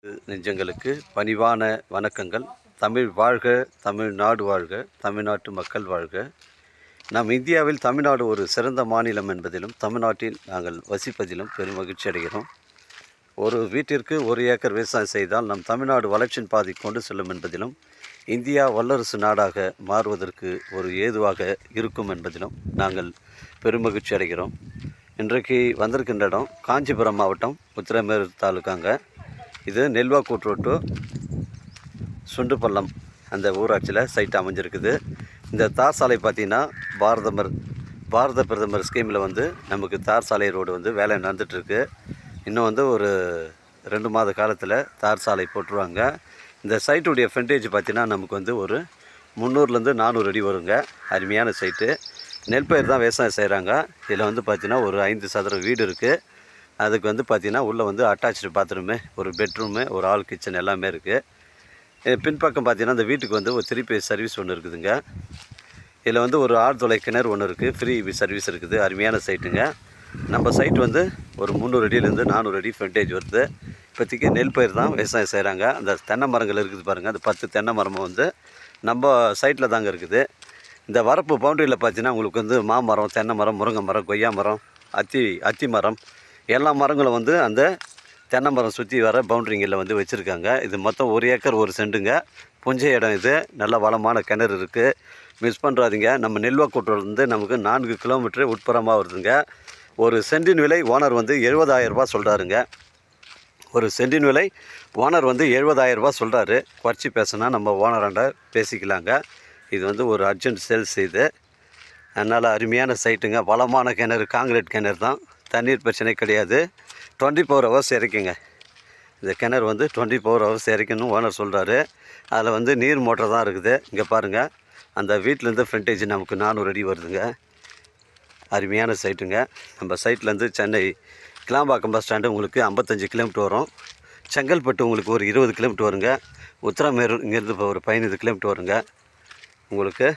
நெஞ்சங்களுக்கு பணிவான வணக்கங்கள். தமிழ் வாழ்க, தமிழ்நாடு வாழ்க, தமிழ்நாட்டு மக்கள் வாழ்க. நம் இந்தியாவில் தமிழ்நாடு ஒரு சிறந்த மாநிலம் என்பதிலும் தமிழ்நாட்டில் நாங்கள் வசிப்பதிலும் பெரும் மகிழ்ச்சி அடைகிறோம். ஒரு வீட்டிற்கு 1 ஏக்கர் விவசாயம் செய்தால் நம் தமிழ்நாடு வளர்ச்சியின் பாதை கொண்டு செல்லும் என்பதிலும் இந்தியா வல்லரசு நாடாக மாறுவதற்கு ஒரு ஏதுவாக இருக்கும் என்பதிலும் நாங்கள் பெருமகிழ்ச்சி அடைகிறோம். இன்றைக்கு வந்திருக்கின்ற இடம் காஞ்சிபுரம் மாவட்டம் உத்திரமேரூர் தாலுக்காங்க. இது நெல்வாக்கூட் டு சுண்டுப்பள்ளம் அந்த ஊராட்சியில் சைட் அமைஞ்சிருக்குது. இந்த தார் சாலை பார்த்திங்கன்னா பாரத பிரதமர் ஸ்கீமில் நமக்கு தார் சாலை ரோடு வேலை நடந்துகிட்ருக்கு. இன்னும் ஒரு 2 மாத காலத்தில் தார் சாலை போட்டுருவாங்க. இந்த சைட்டுடைய ஃப்ரண்டேஜ் பார்த்திங்கன்னா நமக்கு ஒரு 300லேருந்து 400 அடி வருங்க. அருமையான சைட்டு. நெல் பயிர் தான் விவசாயம் செய்கிறாங்க. இதில் பார்த்திங்கன்னா ஒரு 5 சதுர வீடு இருக்குது. அதுக்கு பார்த்திங்கன்னா உள்ளே அட்டாச்சு பாத்ரூமு, ஒரு பெட்ரூமு, ஒரு ஆல் கிச்சன் எல்லாமே இருக்குது. பின்பக்கம் பார்த்திங்கன்னா இந்த வீட்டுக்கு ஒரு 3 பேஸ் சர்வீஸ் ஒன்று இருக்குதுங்க. இதில் ஒரு ஆழ்துளை கிணறு ஒன்று இருக்குது. ஃப்ரீ சர்வீஸ் இருக்குது. அருமையான சைட்டுங்க. நம்ம சைட் ஒரு 300 அடியிலேருந்து 400 அடி ஃப்ரண்டேஜ் வருது. இப்போதைக்கு நெல் பயிர் தான் விவசாயம் செய்கிறாங்க. அந்த தென்னை மரங்கள் இருக்குது பாருங்கள். அந்த 10 தென்னை மரமும் நம்ம சைட்டில் தாங்க இருக்குது. இந்த வரப்பு பவுண்டரியில் பார்த்திங்கன்னா உங்களுக்கு மாமரம், தென்னை மரம், முருங்கை மரம், கொய்யா மரம், அத்தி மரம் எல்லா மரங்களும் அந்த தென்னை மரம் சுற்றி வர பவுண்ட்ரிங்களில் வச்சுருக்காங்க. இது மொத்தம் 1 ஏக்கர் 1 சென்ட்டுங்க. புஞ்சை இடம். இது நல்ல வளமான கிணறு இருக்குது. மிஸ் பண்ணுறாதீங்க. நம்ம நெல்வாக்கூட்டிலேருந்து நமக்கு 4 கிலோமீட்டர் உட்புறமாக வருதுங்க. ஒரு சென்டின் விலை ஓனர் 70,000 ரூபா சொல்கிறாருங்க. ஒரு சென்டின் விலை ஓனர் 70,000 ரூபா சொல்கிறாரு. குறைச்சி பேசினா நம்ம ஓனராண்ட பேசிக்கலாங்க. இது ஒரு அர்ஜென்ட் சேல்ஸ் இது. அதனால் அருமையான சைட்டுங்க. வளமான கிணறு, காங்கிரீட் கிணறு தான். தண்ணீர் பிரச்சனை கிடையாது. 24 ஹவர்ஸ் இறைக்குங்க. இந்த கிணறு 24 ஹவர்ஸ் இறைக்கணும் ஓனர் சொல்கிறாரு. அதில் நீர் மோட்டர் தான் இருக்குது. இங்கே பாருங்கள். அந்த வீட்டிலேருந்து ஃப்ரண்டேஜ் நமக்கு 400 அடி வருதுங்க. அருமையான சைட்டுங்க. நம்ம சைட்லேருந்து சென்னை கிளாம்பாக்கம் பஸ் ஸ்டாண்டு உங்களுக்கு 55 கிலோமீட்டர் வரும். செங்கல்பட்டு உங்களுக்கு ஒரு 20 கிலோமீட்டர் வருங்க. உத்திரமேரூர் இங்கேருந்து இப்போ ஒரு 15 கிலோமீட்டர் வருங்க. உங்களுக்கு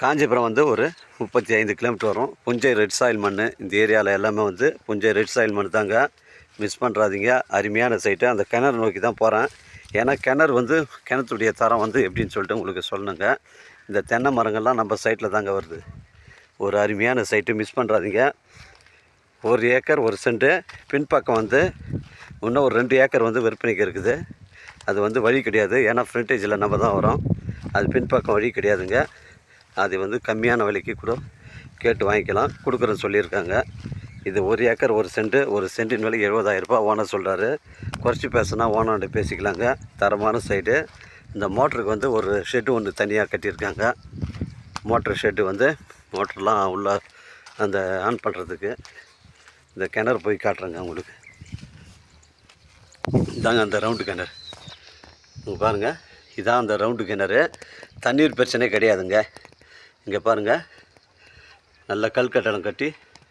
காஞ்சிபுரம் ஒரு 35 கிலோமீட்டர் வரும். புஞ்சை ரெட் சாயில் மண். இந்த ஏரியாவில் எல்லாமே புஞ்சை ரெட் சாயில் மண் தாங்க. மிஸ் பண்ணுறாதீங்க. அருமையான சைட்டு. அந்த கிணறு நோக்கி தான் போகிறேன். ஏன்னா கிணறு கிணத்துடைய தரம் எப்படின்னு சொல்லிட்டு உங்களுக்கு சொல்லணுங்க. இந்த தென்னை மரங்கள்லாம் நம்ம சைட்டில் தாங்க வருது. ஒரு அருமையான சைட்டு. மிஸ் பண்ணுறாதீங்க. 1 ஏக்கர் 1 சென்ட்டு. பின்பக்கம் இன்னும் ஒரு 2 ஏக்கர் விற்பனைக்கு இருக்குது. அது வழி கிடையாது. ஏன்னா ஃப்ரண்டேஜில் நம்ம தான் வரோம். அது பின்பக்கம் வழி கிடையாதுங்க. அது கம்மியான விலைக்கு கூட கேட்டு வாங்கிக்கலாம். கொடுக்குறேன்னு சொல்லியிருக்காங்க. இது 1 ஏக்கர் 1 சென்ட்டு. ஒரு சென்ட்டின் விலை 70,000 ரூபா ஓனர் சொல்கிறாரு. குறைச்சி பேசுனா ஓனர்கிட்ட பேசிக்கலாங்க. தரமான சைடு. இந்த மோட்டருக்கு ஒரு ஷெட்டு ஒன்று தனியாக கட்டியிருக்காங்க. மோட்ரு ஷெட்டு மோட்டர்லாம் உள்ள அந்த ஆன் பண்ணுறதுக்கு. இந்த கிணறு போய் காட்டுறேங்க உங்களுக்கு. இதாங்க அந்த ரவுண்டு கிணறு. இங்கே பாருங்கள். இதான் அந்த ரவுண்டு கிணறு. தண்ணீர் பிரச்சனை கிடையாதுங்க. இங்கே பாருங்கள். நல்ல கட்டடம் கட்டி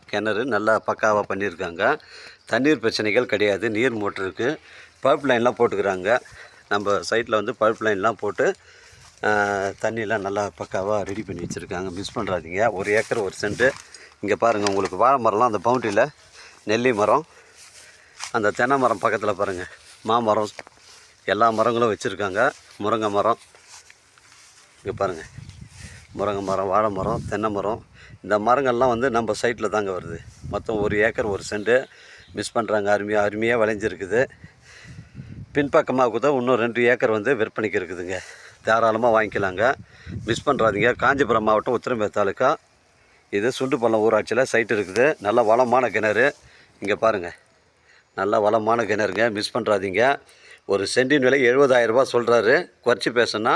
கிணறு நல்லா பக்காவாக பண்ணியிருக்காங்க. தண்ணீர் பிரச்சனைகள் கிடையாது. நீர் மோட்டர் இருக்குது. பைப் லைன்லாம் போட்டுக்கிறாங்க. நம்ம சைட்டில் பைப் லைன்லாம் போட்டு தண்ணியெலாம் நல்லா பக்காவாக ரெடி பண்ணி வச்சுருக்காங்க. மிஸ் பண்ணுறாதீங்க. 1 ஏக்கர் 1 சென்ட்டு. இங்கே பாருங்கள். உங்களுக்கு வாழை மரம்லாம் அந்த பவுண்டரியில் நெல்லி மரம், அந்த தென்னை மரம் பக்கத்தில் பாருங்கள் மாமரம் எல்லா மரங்களும் வச்சுருக்காங்க. முருங்கை மரம் இங்கே பாருங்கள். முருங்கை மரம், வாழை மரம், தென்னை மரம் இந்த மரங்கள்லாம் நம்ம சைட்டில் தாங்க வருது. மொத்தம் 1 ஏக்கர் 1 சென்ட்டு. மிஸ் பண்ணுறாங்க. அருமையாக விளைஞ்சிருக்குது. பின்பக்கமாக கூட இன்னும் 2 ஏக்கர் விற்பனைக்கு இருக்குதுங்க. தாராளமாக வாங்கிக்கலாங்க. மிஸ் பண்ணுறாதீங்க. காஞ்சிபுரம் மாவட்டம் உத்திரமேரூர் தாலுக்கா. இது சுண்டுப்பள்ளம் ஊராட்சியில் சைட்டு இருக்குது. நல்ல வளமான கிணறு. இங்கே பாருங்கள். நல்ல வளமான கிணறுங்க. மிஸ் பண்ணுறாதீங்க. ஒரு சென்டின் விலை 70,000 ரூபா சொல்கிறாரு. குறைச்சி பேசுனா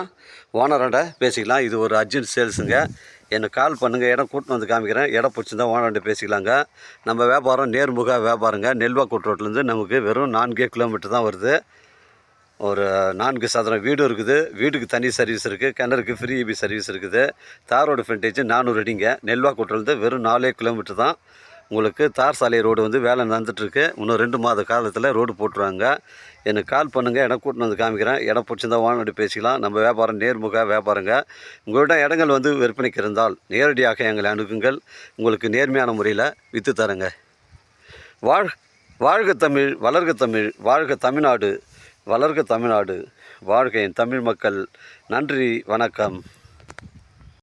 ஓனராண்ட பேசிக்கலாம். இது ஒரு அர்ஜென்ட் சேல்ஸுங்க. எனக்கு கால் பண்ணுங்கள். இடம் கூட்டின்னு காமிக்கிறேன். இடம் பிடிச்சிருந்தா ஓனராண்ட பேசிக்கலாங்க. நம்ம வியாபாரம் நேர்முக வியாபாரங்க. நெல்வாக்கூட் ரோட்லேருந்து நமக்கு வெறும் 4 கிலோமீட்டர் தான் வருது. ஒரு 4 சதுரம் வீடு இருக்குது. வீட்டுக்கு தனி சர்வீஸ் இருக்குது. கிணறுக்கு ஃப்ரீ சர்வீஸ் இருக்குது. தாரோடு ஃப்ரண்டேஜ் 400 அடிங்க. நெல்வாக்கூட்லேருந்து வெறும் 4 கிலோமீட்டர் தான். உங்களுக்கு தார் சாலை ரோடு வேலை நடந்துகிட்ருக்கு. இன்னும் 2 மாத காலத்தில் ரோடு போட்டுருவாங்க. எனக்கு கால் பண்ணுங்கள். இடம் கூட்டின்னு காமிக்கிறேன். இடம் பிடிச்சிருந்தா ஓனர்கிட்ட பேசிக்கலாம். நம்ம வியாபாரம் நேர்முக வியாபாரங்க. உங்கள்கிட்ட இடங்கள் விற்பனைக்கு இருந்தால் நேரடியாக எங்களை அணுகுங்கள். உங்களுக்கு நேர்மையான முறையில் விற்று தரேங்க. வாழ்க தமிழ், வளர்க தமிழ், வாழ்க தமிழ்நாடு, வளர்க தமிழ்நாடு, வாழ்க என் தமிழ் மக்கள். நன்றி, வணக்கம்.